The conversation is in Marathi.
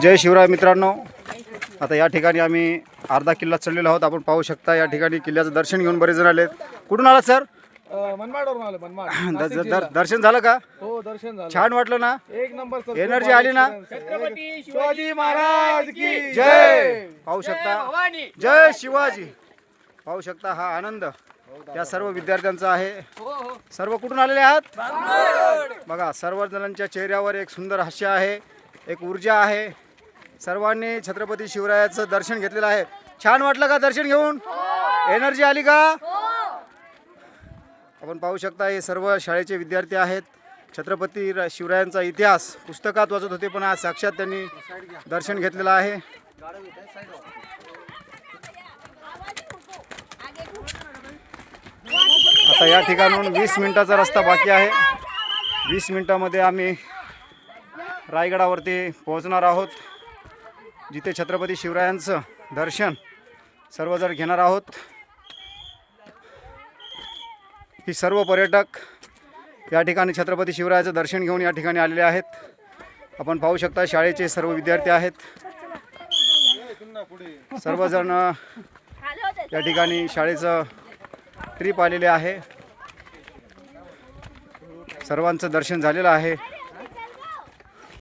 जय शिवराय मित्रांनो, आता या ठिकाणी आम्ही अर्धा किल्ला चढलेलो आहोत. आपण पाहू शकता या ठिकाणी किल्ल्याचं दर्शन घेऊन बरेच जण आलेत. कुठून आलात सर? मनमाडवरून आलो. मनमाड. दर्शन झालं का? हो, दर्शन झालं. छान वाटलं ना? एक नंबर सर. एनर्जी आली ना? छत्रपती शिवाजी महाराज की जय. पाहू शकता, जय शिवाजी. पाहू शकता हा आनंद या सर्व विद्यार्थ्यांचा आहे. सर्व कुठून आलेले आहात? बघा, सर्व जणांच्या चेहऱ्यावर एक सुंदर हास्य आहे, एक ऊर्जा आहे. सर्वांनी छत्रपती शिवरायाचं दर्शन घेतलेलं आहे. छान वाटलं का दर्शन घेऊन? एनर्जी आली का? आपण पाहू शकता हे सर्व शाळेचे विद्यार्थी आहेत. छत्रपती शिवरायांचा इतिहास पुस्तकात वाचत होते, पण आज साक्षात त्यांनी दर्शन घेतलेलं आहे. आता या ठिकाणून 20 मिनिटाचा रस्ता बाकी आहे. 20 मिनिटामध्ये आम्ही रायगडावरती पोहोचणार आहोत, जिथे छत्रपती शिवरायांचं दर्शन सर्वजण घेणार आहोत. ही सर्व पर्यटक या ठिकाणी छत्रपती शिवरायाचं दर्शन घेऊन या ठिकाणी आलेले आहेत. आपण पाहू शकता शाळेचे सर्व विद्यार्थी आहेत. सर्वजण या ठिकाणी शाळेचं ट्रिप आलेले आहे. सर्वांचं दर्शन झालेलं आहे.